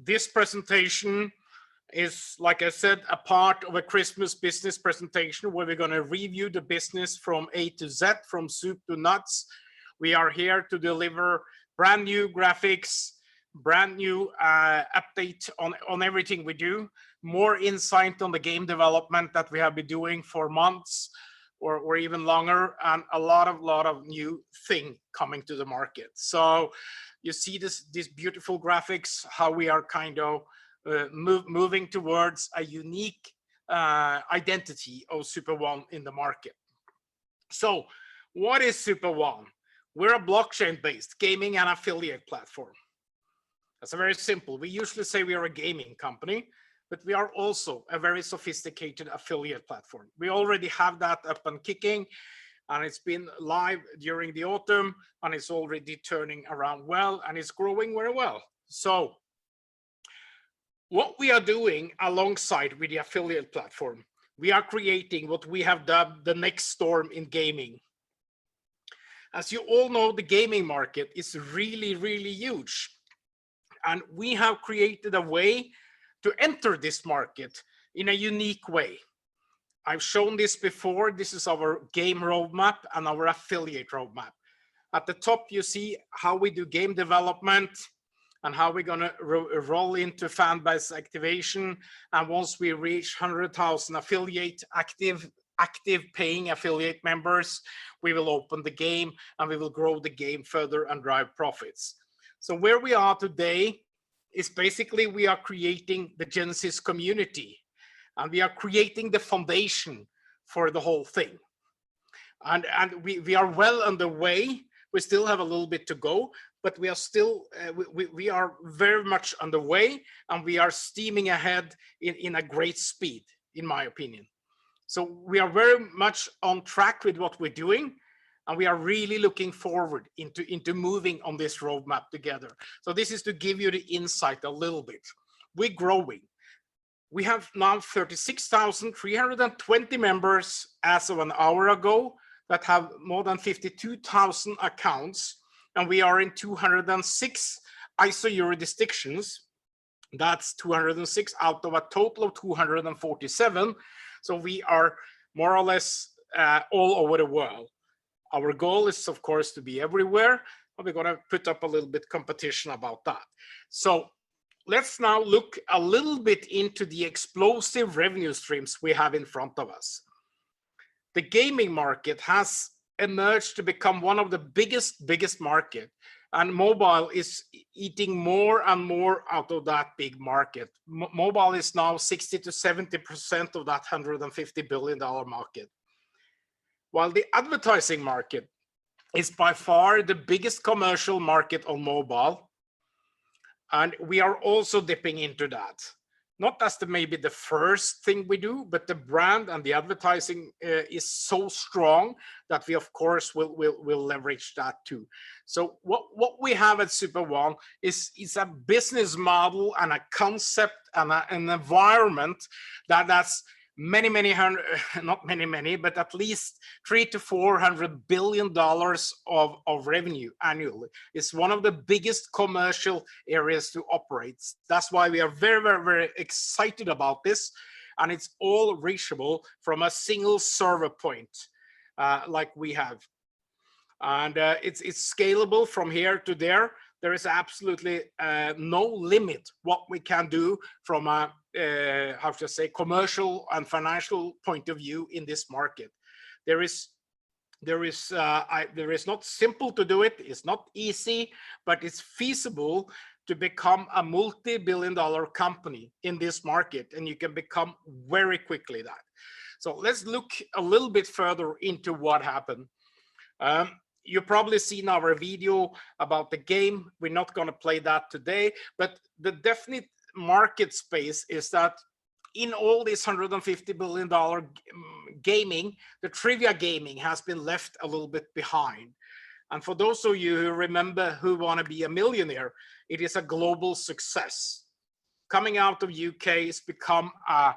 this presentation is, like I said, a part of a Christmas business presentation where we're going to review the business from A to Z, from soup to nuts. We are here to deliver brand new graphics, brand new update on everything we do, more insight on the game development that we have been doing for months or even longer, and a lot of new thing coming to the market. So you see these beautiful graphics, how we are kind of moving towards a unique identity of Superone in the market. So what is Superone? We're a blockchain-based gaming and affiliate platform. That's very simple. We usually say we are a gaming company, but we are also a very sophisticated affiliate platform. We already have that up and kicking, and it's been live during the autumn, and it's already turning around well, and it's growing very well. So what we are doing alongside with the affiliate platform, we are creating what we have dubbed the next storm in gaming. As you all know, the gaming market is really, really huge. And we have created a way to enter this market in a unique way. I've shown this before. This is our game roadmap and our affiliate roadmap. At the top, you see how we do game development and how we're going to roll into fan base activation. And once we reach 100,000 affiliate active paying affiliate members, we will open the game and we will grow the game further and drive profits. So where we are today is basically we are creating the Genesis community, and we are creating the foundation for the whole thing. And we are well on the way. We still have a little bit to go, but we are still, we are very much on the way, and we are steaming ahead in a great speed, in my opinion. So we are very much on track with what we're doing, and we are really looking forward into moving on this roadmap together. So this is to give you the insight a little bit. We're growing. We have now 36,320 members as of an hour ago that have more than 52,000 accounts, and we are in 206 ISO jurisdictions. That's 206 out of a total of 247. So we are more or less all over the world. Our goal is, of course, to be everywhere, but we're going to put up a little bit competition about that. So let's now look a little bit into the explosive revenue streams we have in front of us. The gaming market has emerged to become one of the biggest market, and mobile is eating more and more out of that big market. Mobile is now 60 to 70% of that $150 billion market. While the advertising market is by far the biggest commercial market on mobile, and we are also dipping into that. Not as maybe the first thing we do, but the brand and the advertising is so strong that we, of course, will leverage that too. So what we have at Superone is a business model and a concept and an environment that's not many, but at least $300 to $400 billion of revenue annually. It's one of the biggest commercial areas to operate. That's why we are very excited about this, and it's all reachable from a single server point like we have. And it's scalable from here to there. There is absolutely no limit what we can do from a how to say commercial and financial point of view in this market. There is not simple to do it. It's not easy, but it's feasible to become a multi-billion-dollar company in this market, and you can become very quickly that. So let's look a little bit further into what happened. You've probably seen our video about the game. We're not going to play that today, but the definite market space is that in all this $150 billion gaming, the trivia gaming has been left a little bit behind. And for those of you who remember Who Want to Be a Millionaire, it is a global success. Coming out of UK, it's become a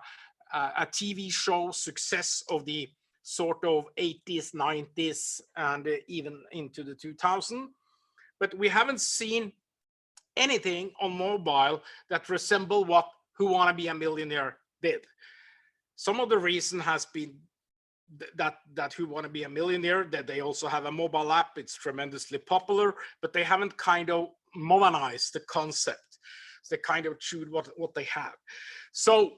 TV show success of the sort of 80s, 90s, and even into the 2000s. But we haven't seen anything on mobile that resemble what Who Want to Be a Millionaire did. Some of the reason has been that Who Want to Be a Millionaire, that they also have a mobile app. It's tremendously popular, but they haven't kind of modernized the concept. So they kind of chewed what they have. So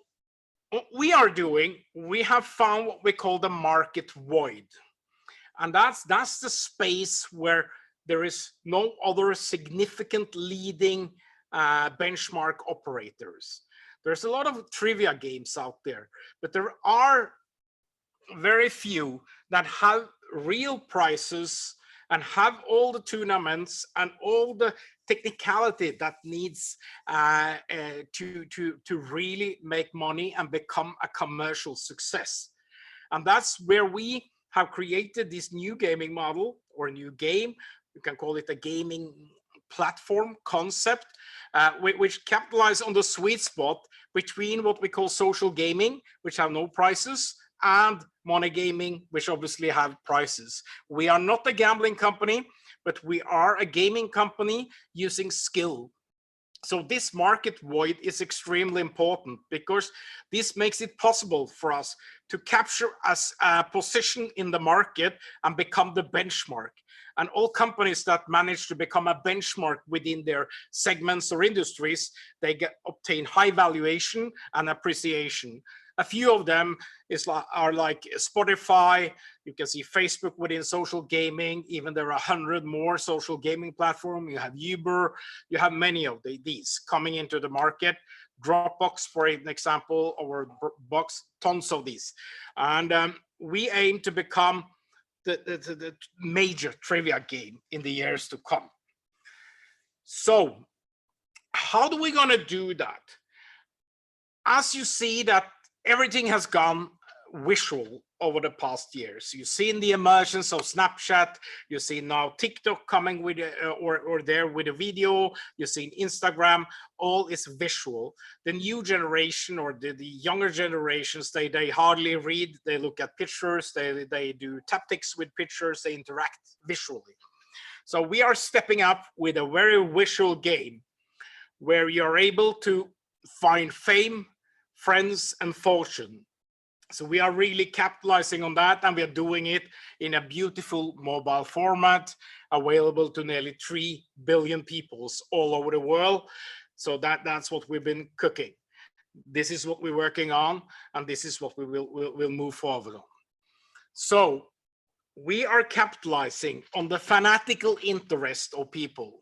what we are doing, we have found what we call the market void. And that's the space where there is no other significant leading benchmark operators. There's a lot of trivia games out there, but there are very few that have real prizes and have all the tournaments and all the technicality that needs to really make money and become a commercial success. And that's where we have created this new gaming model, or a new game. You can call it a gaming platform concept, which capitalize on the sweet spot between what we call social gaming, which have no prices, and money gaming, which obviously have prices. We are not a gambling company, but we are a gaming company using skill. So this market void is extremely important, because this makes it possible for us to capture us a position in the market and become the benchmark. And all companies that manage to become a benchmark within their segments or industries, they obtain high valuation and appreciation. A few of them are like Spotify. You can see Facebook within social gaming. Even there are 100 more social gaming platforms. You have Uber. You have many of these coming into the market. Dropbox, for an example, or Box, tons of these. And we aim to become the major trivia game in the years to come. So how are we going to do that? As you see that everything has gone visual over the past years. You've seen the emergence of Snapchat. You see now TikTok coming with or there with a video. You've seen Instagram. All is visual. The new generation, or the younger generations, they hardly read. They look at pictures. They do tactics with pictures. They interact visually. So we are stepping up with a very visual game where you're able to find fame, friends, and fortune. So we are really capitalizing on that, and we are doing it in a beautiful mobile format, available to nearly 3 billion people all over the world. So that's what we've been cooking. This is what we're working on, and this is what we'll move forward on. So we are capitalizing on the fanatical interest of people.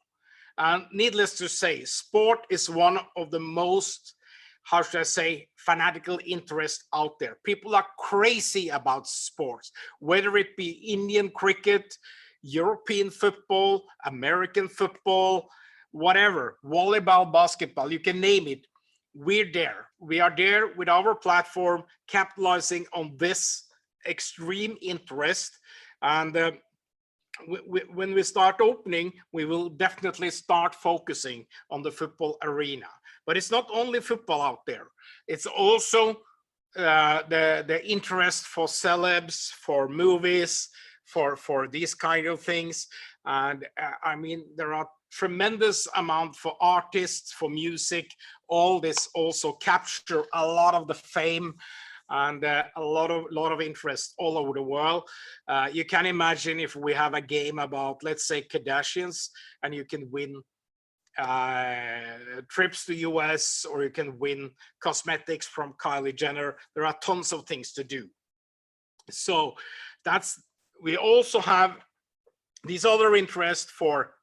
And needless to say, sport is one of the most, how should I say, fanatical interest out there. People are crazy about sports, whether it be Indian cricket, European football, American football, whatever, volleyball, basketball, you can name it. We're there. We are there with our platform, capitalizing on this extreme interest. And when we start opening, we will definitely start focusing on the football arena. But it's not only football out there. It's also the interest for celebs, for movies, for these kind of things. And I mean, there are tremendous amount for artists, for music. All this also capture a lot of the fame and a lot of interest all over the world. You can imagine if we have a game about, let's say, Kardashians, and you can win trips to US, or you can win cosmetics from Kylie Jenner. There are tons of things to do. So we also have these other interests for,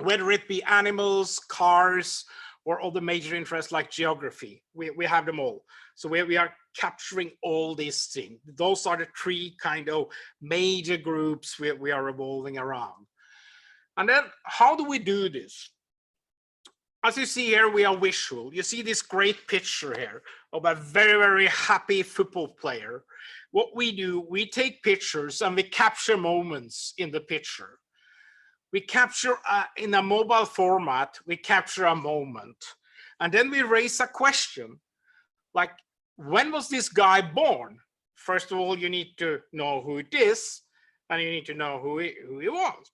whether it be animals, cars, or other major interests like geography. We have them all. So we are capturing all these things. Those are the 3 kind of major groups we are revolving around. And then how do we do this? As you see here, we are visual. You see this great picture here of a very, very happy football player. What we do, we take pictures and we capture moments in the picture. We capture in a mobile format, we capture a moment. And then we raise a question, like, when was this guy born? First of all, you need to know who it is, and you need to know who he was.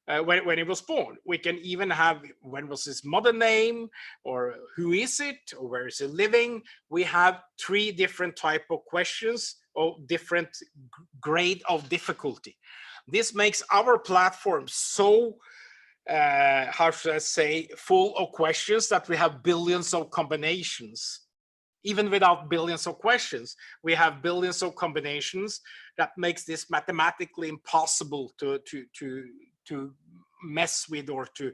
when it was born. We can even have when was his mother name, or who is it, or where is he living. We have 3 different type of questions of different grade of difficulty. This makes our platform so how should I say, full of questions that we have billions of combinations. Even without billions of questions, we have billions of combinations that makes this mathematically impossible to mess with or to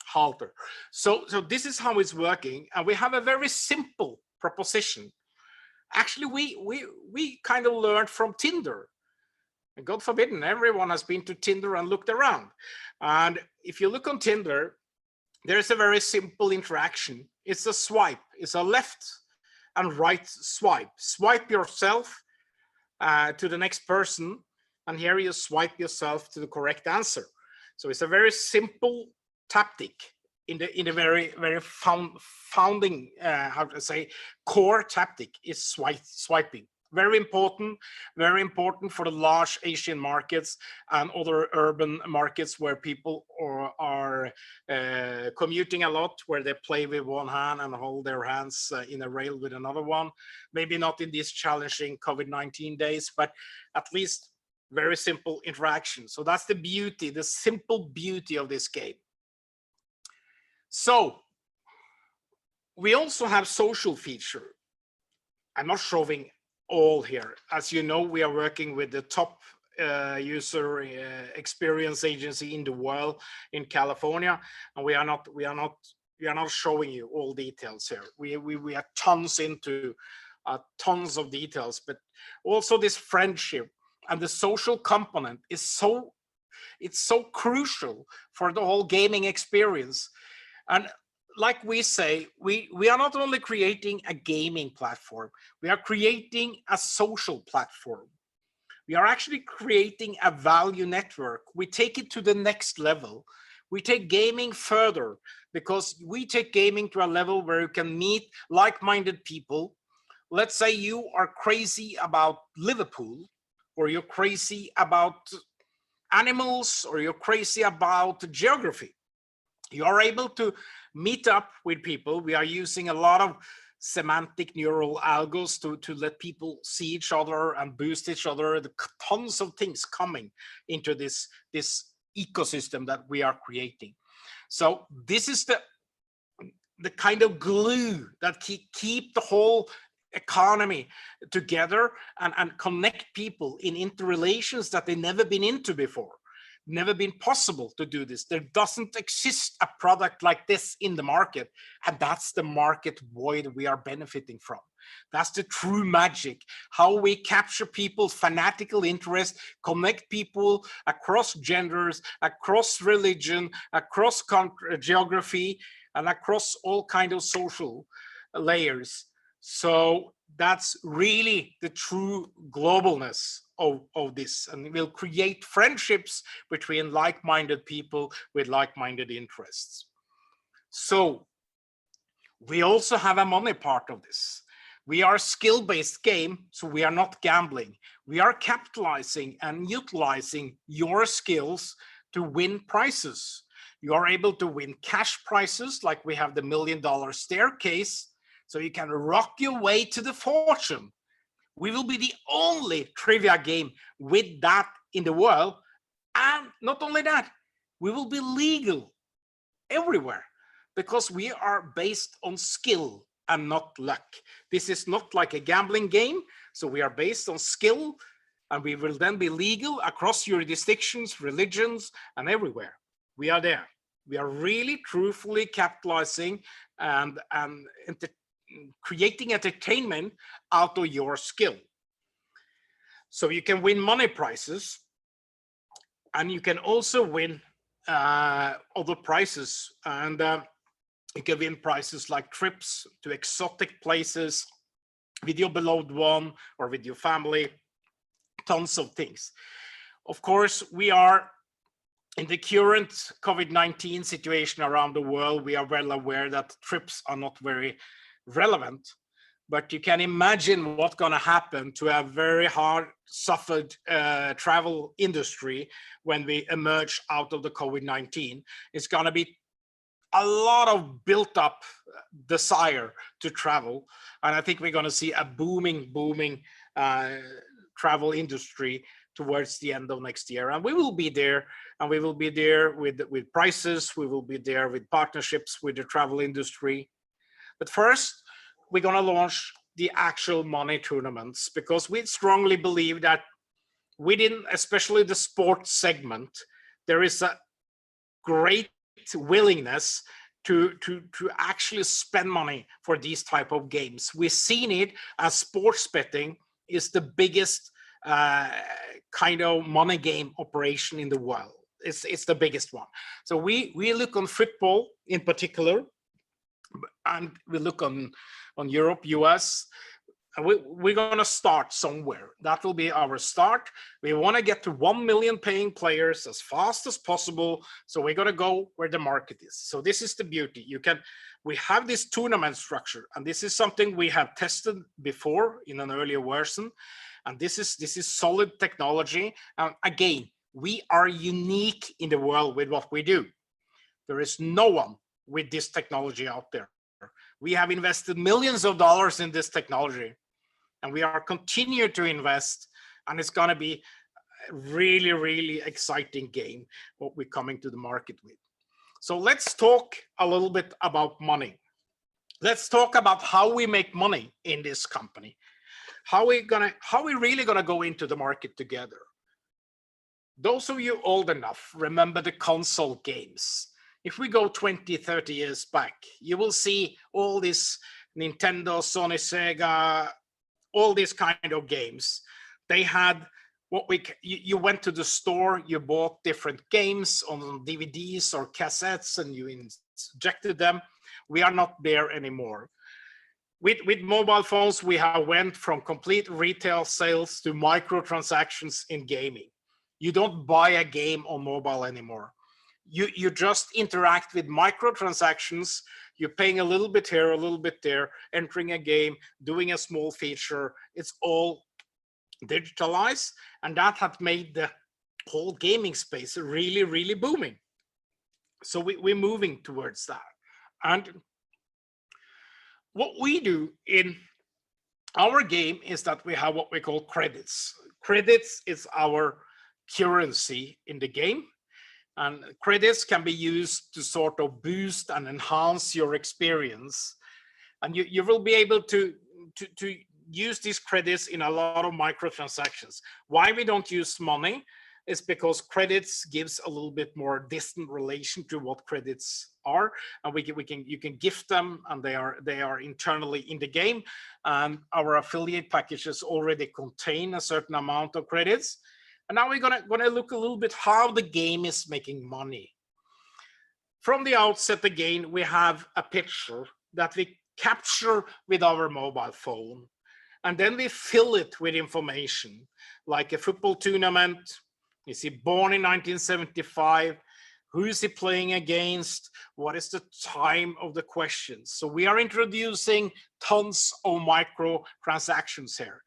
halter. So this is how it's working, and we have a very simple proposition. Actually, we kind of learned from Tinder. And God forbidden, everyone has been to Tinder and looked around. And if you look on Tinder, there's a very simple interaction. It's a swipe. It's a left and right swipe. Swipe yourself to the next person, and here you swipe yourself to the correct answer. So it's a very simple tactic in the very founding how to say core tactic is swiping. Very important for the large Asian markets and other urban markets where people are commuting a lot, where they play with one hand and hold their hands in a rail with another one. Maybe not in these challenging COVID-19 days, but at least very simple interaction. So that's the beauty, the simple beauty of this game. So we also have social feature. I'm not showing all here. As you know, we are working with the top user experience agency in the world in California, and we are not showing you all details here. We are tons into tons of details, but also this friendship and the social component is so crucial for the whole gaming experience. And like we say, we are not only creating a gaming platform, we are creating a social platform. We are actually creating a value network. We take it to the next level. We take gaming further, because we take gaming to a level where you can meet like-minded people. Let's say you are crazy about Liverpool, or you're crazy about animals, or you're crazy about geography. You are able to meet up with people. We are using a lot of semantic neural algos to let people see each other and boost each other. The tons of things coming into this ecosystem that we are creating. So this is the kind of glue that keep the whole economy together and connect people in interrelations that they've never been into before. Never been possible to do this. There doesn't exist a product like this in the market, and that's the market void we are benefiting from. That's the true magic, how we capture people's fanatical interest, connect people across genders, across religion, across geography, and across all kinds of social layers. So that's really the true globalness of this, and will create friendships between like-minded people with like-minded interests. So we also have a money part of this. We are a skill-based game, so we are not gambling. We are capitalizing and utilizing your skills to win prizes. You are able to win cash prizes, like we have the $1 million staircase, so you can rock your way to the fortune. We will be the only trivia game with that in the world. And not only that, we will be legal everywhere, because we are based on skill and not luck. This is not like a gambling game. So we are based on skill, and we will then be legal across jurisdictions, religions, and everywhere. We are there. We are really truthfully capitalizing and creating entertainment out of your skill. So you can win money prizes, and you can also win other prizes. And you can win prizes like trips to exotic places with your beloved one or with your family, tons of things. Of course, we are in the current COVID-19 situation around the world. We are well aware that trips are not very relevant, but you can imagine what's going to happen to a very hard suffered travel industry when we emerge out of the COVID-19. It's going to be a lot of built up desire to travel. And I think we're going to see a booming travel industry towards the end of next year. And we will be there, and we will be there with prices. We will be there with partnerships with the travel industry. But first, we're going to launch the actual money tournaments, because we strongly believe that within, especially the sports segment, there is a great willingness to actually spend money for these type of games. We've seen it as sports betting is the biggest kind of money game operation in the world. It's the biggest one. So we look on football in particular, and we look on Europe, US. We're going to start somewhere. That will be our start. We want to get to 1 million paying players as fast as possible. So we're going to go where the market is. So this is the beauty. We have this tournament structure, and this is something we have tested before in an earlier version. And this is solid technology. Again, we are unique in the world with what we do. There is no one with this technology out there. We have invested millions of dollars in this technology, and we are continue to invest, and it's going to be a really, really exciting game what we're coming to the market with. So let's talk a little bit about money. Let's talk about how we make money in this company. How we really gonna go into the market together. Those of you old enough remember the console games. If we go 20, 30 years back, you will see all these Nintendo, Sony, Sega, all these kind of games. They had you went to the store, you bought different games on DVDs or cassettes, and you injected them. We are not there anymore. With mobile phones, we have went from complete retail sales to microtransactions in gaming. You don't buy a game on mobile anymore. You just interact with microtransactions. You're paying a little bit here, a little bit there, entering a game, doing a small feature. It's all digitalized, and that had made the whole gaming space really, really booming. So we're moving towards that. And what we do in our game is that we have what we call credits. Credits is our currency in the game. And credits can be used to sort of boost and enhance your experience. And you will be able to use these credits in a lot of microtransactions. Why we don't use money is because credits gives a little bit more distant relation to what credits are, and you can gift them, and they are internally in the game. And our affiliate packages already contain a certain amount of credits. And now we're gonna look a little bit how the game is making money. From the outset, again, we have a picture that we capture with our mobile phone, and then we fill it with information like a football tournament. Is he born in 1975? Who is he playing against? What is the time of the questions? So we are introducing tons of micro transactions here.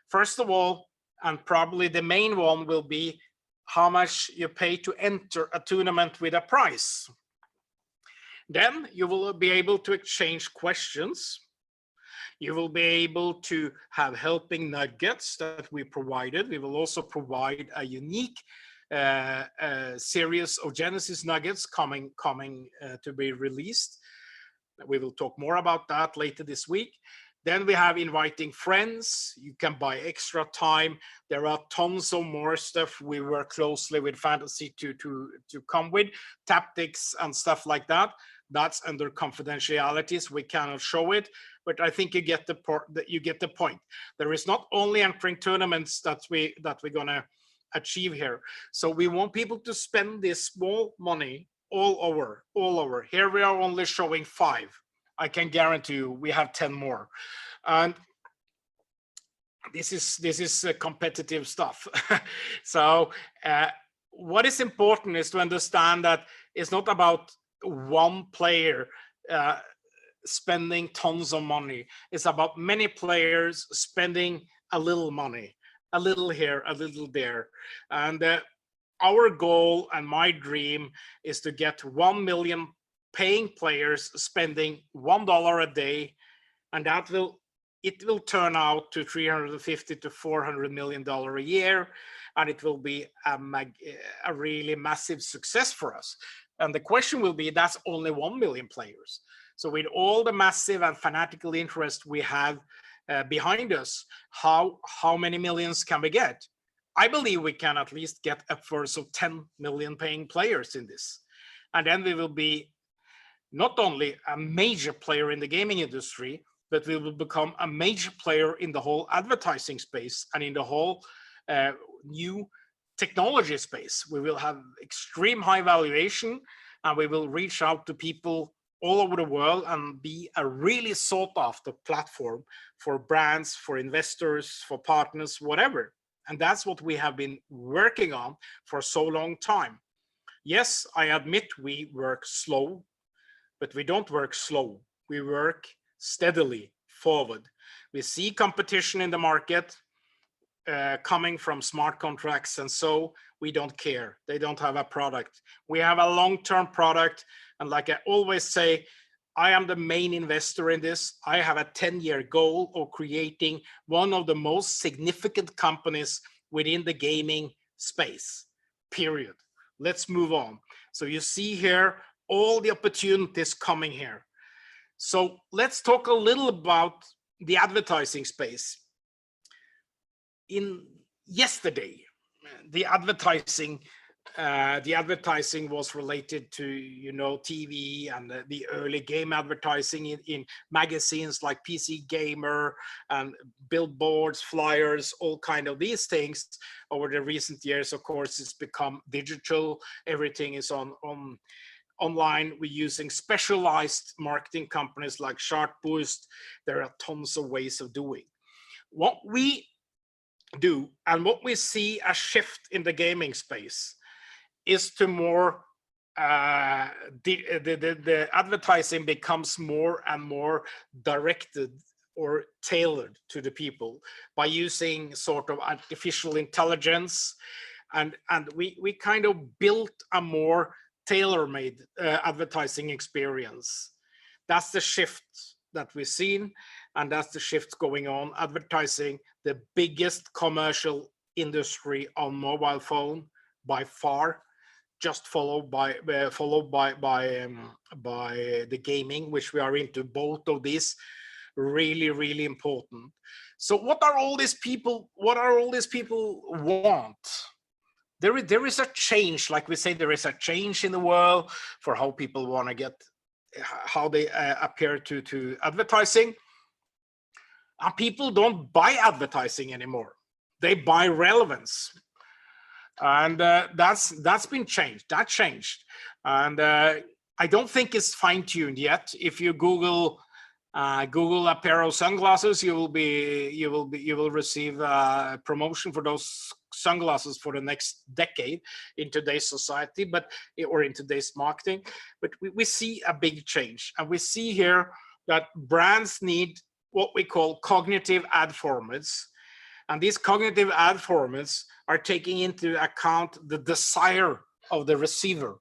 First of all, and probably the main one will be how much you pay to enter a tournament with a prize. Then you will be able to exchange questions. You will be able to have helping nuggets that we provided. We will also provide a unique series of Genesis nuggets coming to be released. We will talk more about that later this week. Then we have inviting friends. You can buy extra time. There are tons of more stuff. We work closely with Fantasy to come with tactics and stuff like that. That's under confidentialities. We cannot show it, but I think you get the point. There is not only entering tournaments that we're gonna achieve here. So we want people to spend this small money all over. Here we are only showing 5. I can guarantee you we have 10 more. And this is competitive stuff. So what is important is to understand that it's not about one player spending tons of money. It's about many players spending a little money, a little here, a little there. And our goal and my dream is to get 1 million paying players spending $1 a day, and it will turn out to 350 to 400 million dollar a year, and it will be a really massive success for us. And the question will be, that's only 1 million players. So with all the massive and fanatical interest we have behind us, how many millions can we get? I believe we can at least get upwards of 10 million paying players in this. And then we will be not only a major player in the gaming industry, but we will become a major player in the whole advertising space and in the whole new technology space. We will have extreme high valuation, and we will reach out to people all over the world and be a really sought after platform for brands, for investors, for partners, whatever. And that's what we have been working on for so long time. Yes, I admit we work slow, but we don't work slow. We work steadily forward. We see competition in the market coming from smart contracts, and so we don't care. They don't have a product. We have a long-term product, and like I always say, I am the main investor in this. I have a 10-year goal of creating one of the most significant companies within the gaming space, period. Let's move on. So you see here all the opportunities coming here. So let's talk a little about the advertising space. In yesterday, the advertising was related to TV and the early game advertising in magazines like PC Gamer and billboards, flyers, all kind of these things. Over the recent years, of course, it's become digital. Everything is online. We're using specialized marketing companies like Chartboost. There are tons of ways of doing what we do, and what we see a shift in the gaming space is to more the advertising becomes more and more directed or tailored to the people by using sort of artificial intelligence, and we kind of built a more tailor-made advertising experience. That's the shift that we've seen, and that's the shift going on. Advertising, the biggest commercial industry on mobile phone by far, just followed by the gaming, which we are into. Both of these really important. So what are all these people want? There is a change, like we say, there is a change in the world for how people want to get, how they appear to advertising. And people don't buy advertising anymore. They buy relevance. And that's been changed. That changed. And I don't think it's fine-tuned yet. If you Google a pair of sunglasses, you will receive a promotion for those sunglasses for the next decade in today's society, or in today's marketing. But we see a big change, and we see here that brands need what we call cognitive ad formats, and these cognitive ad formats are taking into account the desire of the receiver,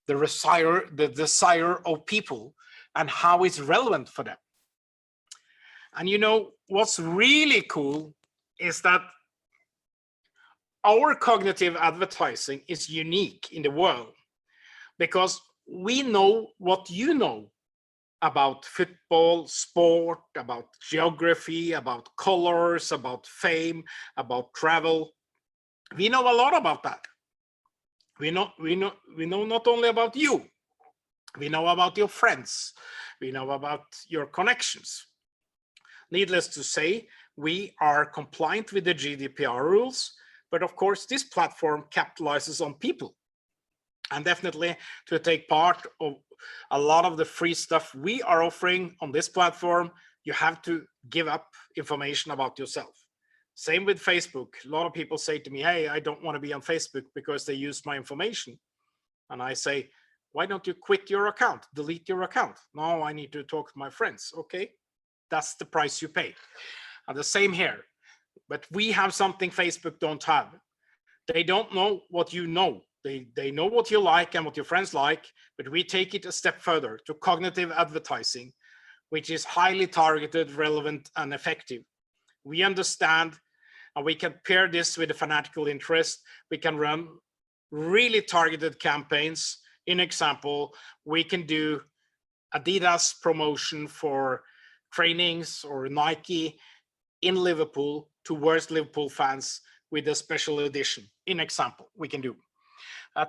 the desire of people, and how it's relevant for them. And what's really cool is that our cognitive advertising is unique in the world, because we know what you know about football, sport, about geography, about colors, about fame, about travel. We know a lot about that. We know not only about you. We know about your friends. We know about your connections. Needless to say, we are compliant with the GDPR rules, but of course, this platform capitalizes on people. And definitely to take part of a lot of the free stuff we are offering on this platform, you have to give up information about yourself. Same with Facebook. A lot of people say to me, hey, I don't want to be on Facebook because they use my information. And I say, Why don't you quit your account, delete your account? No, I need to talk to my friends. Okay, that's the price you pay. And the same here. But we have something Facebook don't have. They don't know what you know. They know what you like and what your friends like, but we take it a step further to cognitive advertising, which is highly targeted, relevant, and effective. We understand, and we can pair this with a fanatical interest. We can run really targeted campaigns. In example, we can do Adidas promotion for trainings or Nike in Liverpool towards Liverpool fans with a special edition. In example, we can do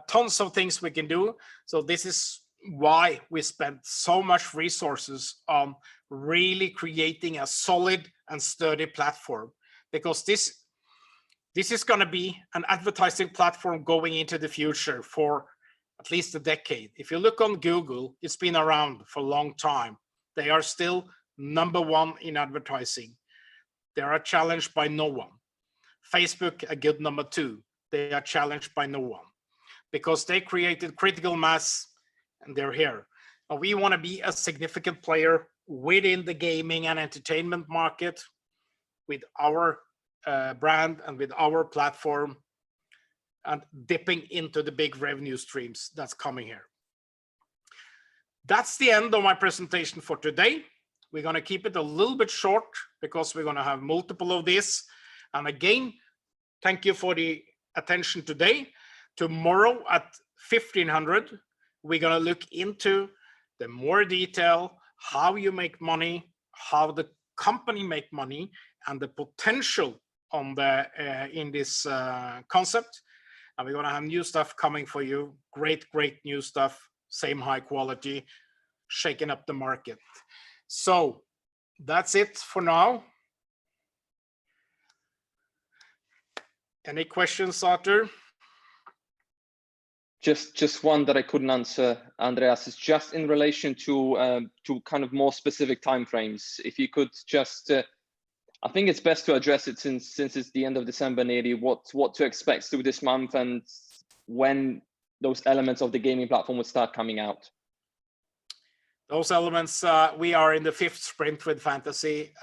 tons of things we can do. So this is why we spent so much resources on really creating a solid and sturdy platform, because this is going to be an advertising platform going into the future for at least a decade. If you look on Google, it's been around for a long time. They are still #1 in advertising. They are challenged by no one. Facebook, a good #2. They are challenged by no one because they created critical mass and they're here. And we want to be a significant player within the gaming and entertainment market with our brand and with our platform, and dipping into the big revenue streams that's coming here. That's the end of my presentation for today. We're going to keep it a little bit short because we're going to have multiple of this. And again, thank you for the attention today. Tomorrow at 1500, we're going to look into the more detail, how you make money, how the company make money, and the potential on the in this concept. And we're going to have new stuff coming for you. Great new stuff, same high quality, shaking up the market. So that's it for now. Any questions, Arthur? Just one that I couldn't answer, Andreas, is just in relation to kind of more specific timeframes. If you could just, I think it's best to address it since it's the end of December nearly, what to expect through this month and when those elements of the gaming platform will start coming out. Those elements, we are in the 5th sprint with Fantasy.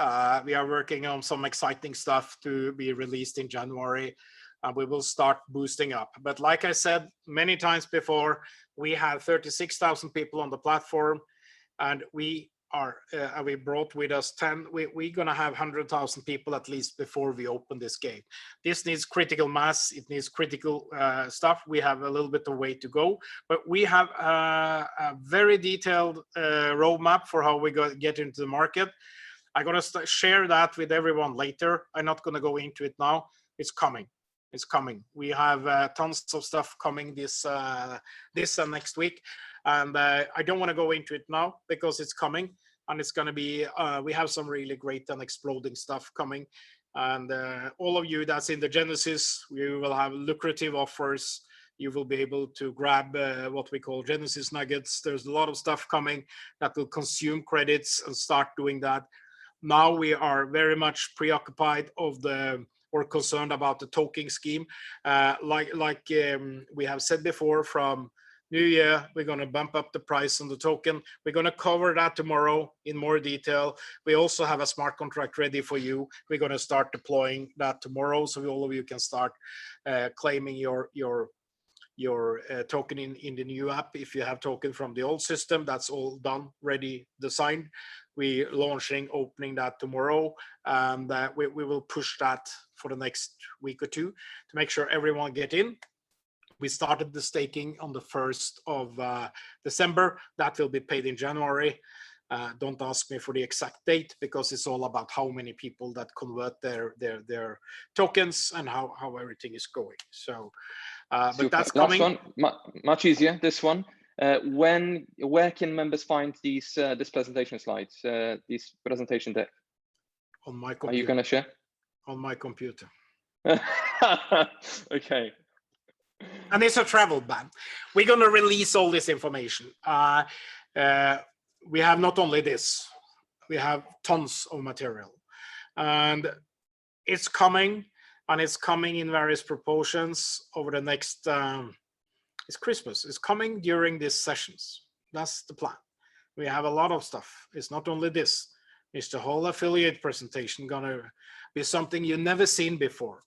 We are working on some exciting stuff to be released in January, and we will start boosting up. But like I said many times before, we have 36,000 people on the platform, and we brought with us 10. We're gonna have 100,000 people at least before we open this game. This needs critical mass. It needs critical stuff. We have a little bit of way to go, but we have a very detailed roadmap for how we get into the market. I'm gonna share that with everyone later. I'm not gonna go into it now. It's coming. It's coming. We have tons of stuff coming this and next week. And I don't want to go into it now because it's coming, and it's going to be, we have some really great and exploding stuff coming. And all of you that's in the Genesis, we will have lucrative offers. You will be able to grab what we call Genesis nuggets. There's a lot of stuff coming that will consume credits and start doing that. Now we are very much preoccupied or concerned about the token scheme. Like we have said before, from New Year, we're going to bump up the price on the token. We're going to cover that tomorrow in more detail. We also have a smart contract ready for you. We're going to start deploying that tomorrow, so all of you can start claiming your token in the new app. If you have token from the old system, that's all done, ready, designed. We're opening that tomorrow, and we will push that for the next week or two to make sure everyone get in. We started the staking on the 1st of December. That will be paid in January. Don't ask me for the exact date because it's all about how many people that convert their tokens and how everything is going. So, but that's coming. Last one, much easier. This one. Where can members find these this presentation slides, this presentation deck? On my computer. Are you going to share? On my computer. Okay. And it's a travel ban. We're going to release all this information. We have not only this, we have tons of material, and it's coming, and it's coming in various proportions over the next It's Christmas. It's coming during these sessions. That's the plan. We have a lot of stuff. It's not only this. It's the whole affiliate presentation gonna be something you've never seen before.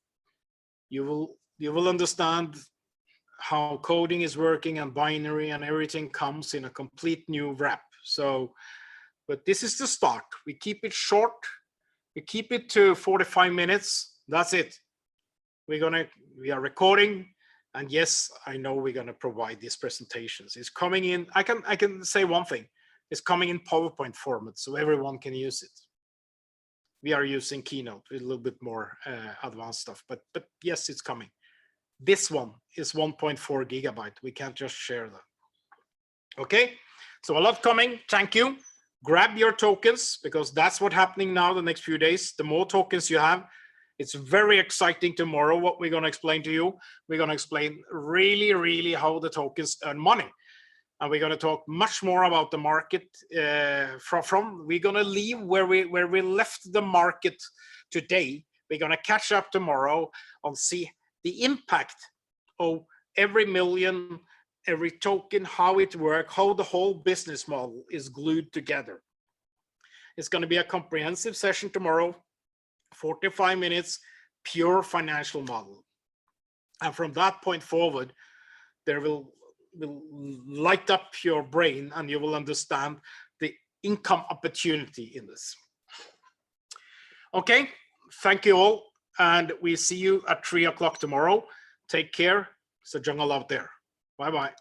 You will understand how coding is working and binary and everything comes in a complete new wrap. So, but this is the start. We keep it short. We keep it to 45 minutes. That's it. We are recording, and yes, I know we're gonna provide these presentations. It's coming in. I can say one thing. It's coming in PowerPoint format, so everyone can use it. We are using Keynote with a little bit more advanced stuff, but yes, it's coming. This one is 1.4 gigabyte. We can't just share that. Okay, so a lot coming. Thank you. Grab your tokens, because that's what's happening now the next few days. The more tokens you have, it's very exciting tomorrow what we're going to explain to you. We're going to explain really how the tokens earn money. And we're going to talk much more about the market. We're going to leave where we left the market today. We're going to catch up tomorrow and see the impact of every million, every token, how it works, how the whole business model is glued together. It's going to be a comprehensive session tomorrow, 45 minutes, pure financial model. And from that point forward, there will light up your brain and you will understand the income opportunity in this. Okay, thank you all. And we see you at 3 o'clock tomorrow. Take care. It's a jungle out there. Bye-bye.